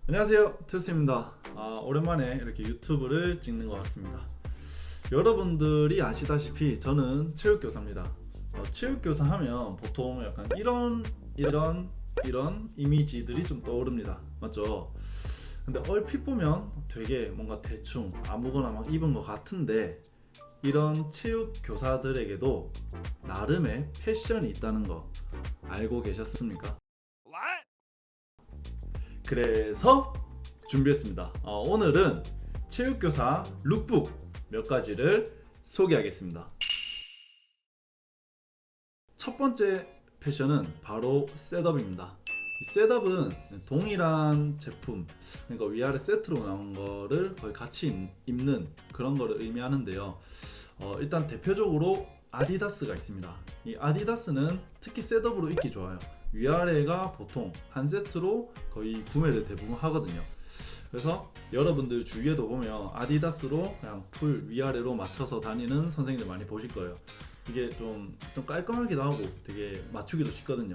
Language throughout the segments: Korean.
안녕하세요, 트스입니다. 오랜만에 이렇게 유튜브를 찍는 것 같습니다. 여러분들이 아시다시피 저는 체육교사입니다. 체육교사 하면 보통 약간 이런 이미지들이 좀 떠오릅니다. 맞죠? 근데 얼핏 보면 되게 뭔가 대충 아무거나 막 입은 것 같은데, 이런 체육교사들에게도 나름의 패션이 있다는 거 알고 계셨습니까? 그래서 준비했습니다. 오늘은 체육교사 룩북 몇 가지를 소개하겠습니다. 첫 번째 패션은 바로 셋업입니다. 이 셋업은 동일한 제품, 그러니까 위아래 세트로 나온 거를 거의 같이 입는 그런 거를 의미하는데요. 일단 대표적으로 아디다스가 있습니다. 이 아디다스는 특히 셋업으로 입기 좋아요. 위아래가 보통 한 세트로 거의 구매를 대부분 하거든요. 그래서 여러분들 주위에도 보면 아디다스로 그냥 풀 위아래로 맞춰서 다니는 선생님들 많이 보실 거예요. 이게 좀 깔끔하기도 하고 되게 맞추기도 쉽거든요.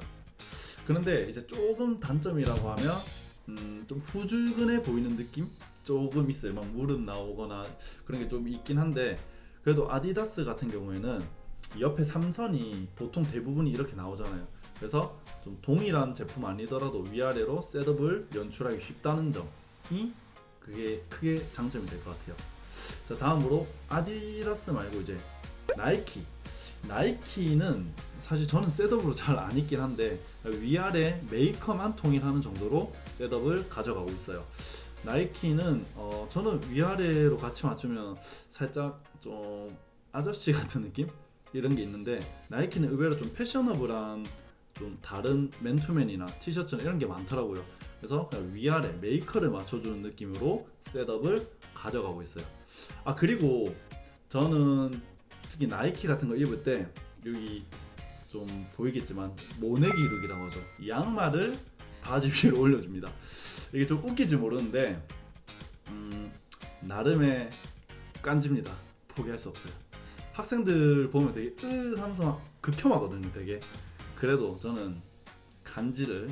그런데 이제 조금 단점이라고 하면 좀 후줄근해 보이는 느낌? 조금 있어요. 막 무릎 나오거나 그런 게 좀 있긴 한데, 그래도 아디다스 같은 경우에는 옆에 삼선이 보통 대부분이 이렇게 나오잖아요. 그래서 좀 동일한 제품 아니더라도 위아래로 셋업을 연출하기 쉽다는 점이 그게 크게 장점이 될 것 같아요. 자, 다음으로 아디다스 말고 이제 나이키는 사실 저는 셋업으로 잘 안 입긴 한데 위아래 메이커만 통일하는 정도로 셋업을 가져가고 있어요. 나이키는 저는 위아래로 같이 맞추면 살짝 좀 아저씨 같은 느낌? 이런 게 있는데, 나이키는 의외로 좀 패셔너블한 좀 다른 맨투맨이나 티셔츠나 이런 게 많더라고요. 그래서 그냥 위아래 메이커를 맞춰주는 느낌으로 셋업을 가져가고 있어요. 그리고 저는 특히 나이키 같은 거 입을 때 여기 좀 보이겠지만 모내기 룩이라고 하죠. 이 양말을 바지 위로 올려줍니다. 이게 좀 웃기지 모르는데 나름의 깐지입니다. 포기할 수 없어요. 학생들 보면 되게 하면서 막 극혐하거든요. 되게. 그래도 저는 간지를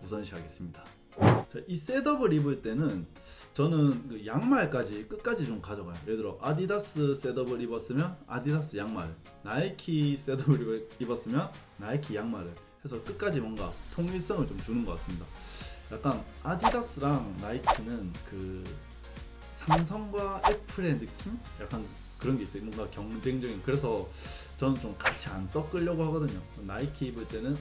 우선시하겠습니다. 자, 이 셋업을 입을 때는 저는 그 양말까지 끝까지 좀 가져가요. 예를 들어 아디다스 셋업을 입었으면 아디다스 양말, 나이키 셋업을 입었으면 나이키 양말을 해서 끝까지 뭔가 통일성을 좀 주는 것 같습니다. 약간 아디다스랑 나이키는 그 삼성과 애플의 느낌? 약간 그런 게 있어요. 뭔가 경쟁적인. 그래서 저는 좀 같이 안 섞으려고 하거든요. 나이키 입을 때는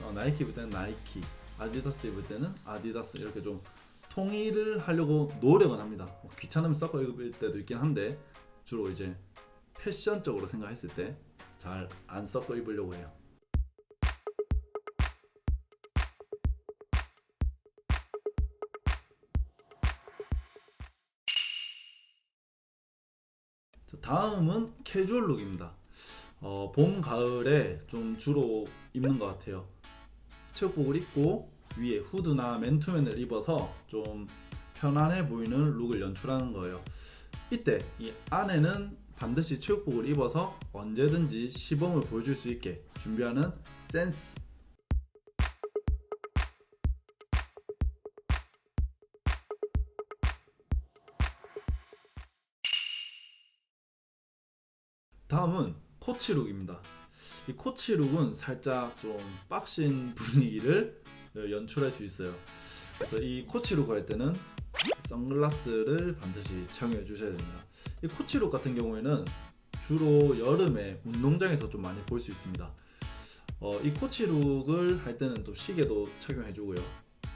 나이키, 아디다스 입을 때는 아디다스, 이렇게 좀 통일을 하려고 노력은 합니다. 귀찮으면 섞어 입을 때도 있긴 한데 주로 이제 패션적으로 생각했을 때 잘 안 섞어 입으려고 해요. 다음은 캐주얼 룩입니다. 봄, 가을에 좀 주로 입는 것 같아요. 체육복을 입고 위에 후드나 맨투맨을 입어서 좀 편안해 보이는 룩을 연출하는 거예요. 이때 이 안에는 반드시 체육복을 입어서 언제든지 시범을 보여줄 수 있게 준비하는 센스. 다음은 코치룩입니다. 이 코치룩은 살짝 좀 빡신 분위기를 연출할 수 있어요. 그래서 이 코치룩 할 때는 선글라스를 반드시 착용해 주셔야 됩니다. 이 코치룩 같은 경우에는 주로 여름에 운동장에서 좀 많이 볼 수 있습니다. 이 코치룩을 할 때는 또 시계도 착용해 주고요.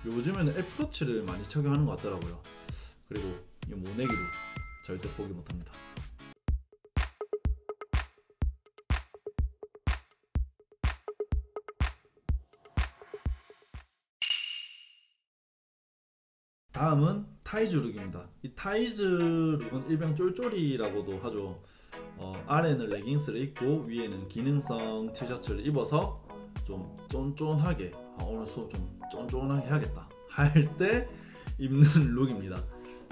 요즘에는 애플워치를 많이 착용하는 것 같더라고요. 그리고 이 모내기룩 절대 포기 못합니다. 다음은 타이즈 룩입니다. 이 타이즈 룩은 일명 쫄쫄이라고도 하죠. 아래는 레깅스를 입고 위에는 기능성 티셔츠를 입어서 좀 쫀쫀하게, 오늘 수업 좀 쫀쫀하게 해야겠다 할 때 입는 룩입니다.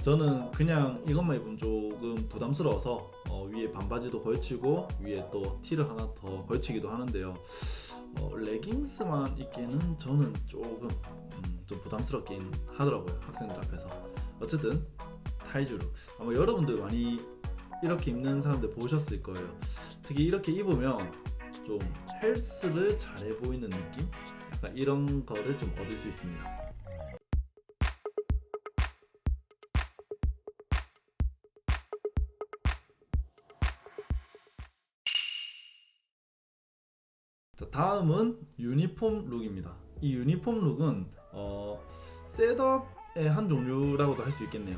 저는 그냥 이것만 입으면 조금 부담스러워서 위에 반바지도 걸치고 위에 또 티를 하나 더 걸치기도 하는데요. 레깅스만 입기는 저는 조금 좀 부담스럽긴 하더라고요, 학생들 앞에서. 어쨌든 타이즈룩, 아마 여러분들 많이 이렇게 입는 사람들 보셨을 거예요. 특히 이렇게 입으면 좀 헬스를 잘해 보이는 느낌? 약간 이런 거를 좀 얻을 수 있습니다. 자, 다음은 유니폼 룩입니다. 이 유니폼 룩은 셋업의 한 종류라고도 할 수 있겠네요.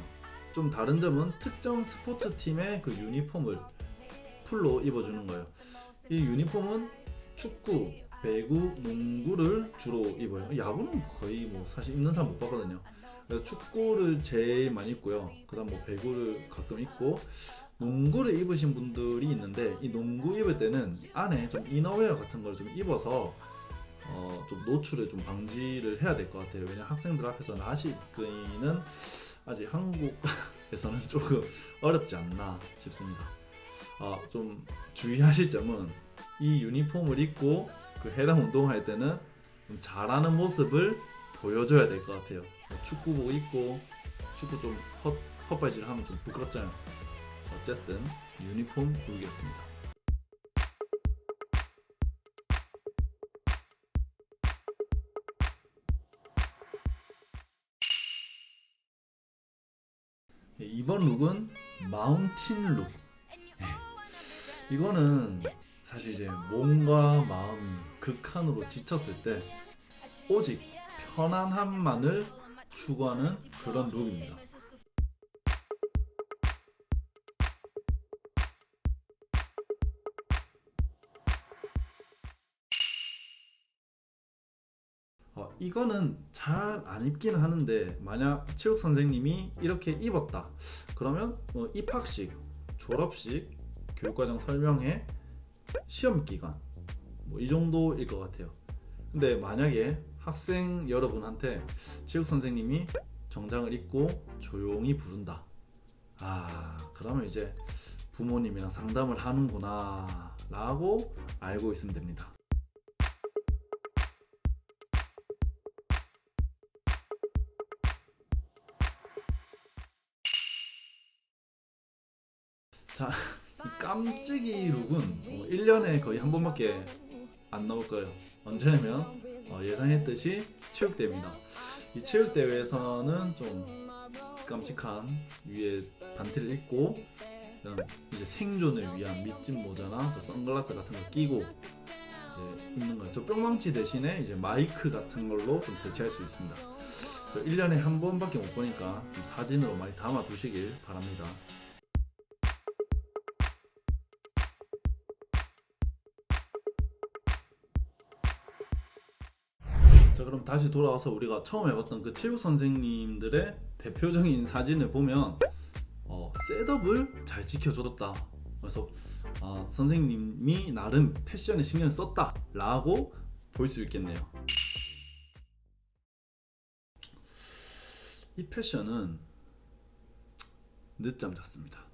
좀 다른 점은 특정 스포츠 팀의 그 유니폼을 풀로 입어주는 거예요. 이 유니폼은 축구, 배구, 농구를 주로 입어요. 야구는 거의 뭐 사실 입는 사람 못 봤거든요. 그래서 축구를 제일 많이 입고요. 그다음 뭐 배구를 가끔 입고, 농구를 입으신 분들이 있는데 이 농구 입을 때는 안에 좀 이너웨어 같은 걸 좀 입어서 좀 노출을 좀 방지를 해야 될 것 같아요. 왜냐 학생들 앞에서 나시 입기는 아직 한국에서는 조금 어렵지 않나 싶습니다. 좀 주의하실 점은 이 유니폼을 입고 그 해당 운동할 때는 좀 잘하는 모습을 보여줘야 될 것 같아요. 축구복 입고 축구 좀 헛발질을 하면 좀 부끄럽잖아요. 어쨌든 유니폼 룩이었습니다. 이번 룩은 마운틴 룩. 이거는 사실 이제 몸과 마음이 극한으로 지쳤을 때 오직 편안함만을 추구하는 그런 룩입니다. 이거는 잘 안 입기는 하는데 만약 체육 선생님이 이렇게 입었다 그러면 입학식, 졸업식, 교육과정 설명회, 시험 기간 이 정도일 것 같아요. 근데 만약에 학생 여러분한테 체육 선생님이 정장을 입고 조용히 부른다, 그러면 이제 부모님이랑 상담을 하는구나 라고 알고 있으면 됩니다. 자, 이 깜찍이 룩은 1년에 거의 한 번밖에 안 나올 거예요. 언제냐면 예상했듯이 체육대회입니다. 이 체육대회에서는 좀 깜찍한 위에 반티를 입고 이제 생존을 위한 밑집 모자나 저 선글라스 같은 거 끼고 이제 입는 거예요. 저 뿅망치 대신에 이제 마이크 같은 걸로 좀 대체할 수 있습니다. 저 1년에 한 번밖에 못 보니까 좀 사진으로 많이 담아 두시길 바랍니다. 자, 그럼 다시 돌아와서 우리가 처음 해봤던 그 체육 선생님들의 대표적인 사진을 보면 셋업을 잘 지켜줬다. 그래서 선생님이 나름 패션에 신경을 썼다 라고 볼 수 있겠네요. 이 패션은 늦잠 잤습니다.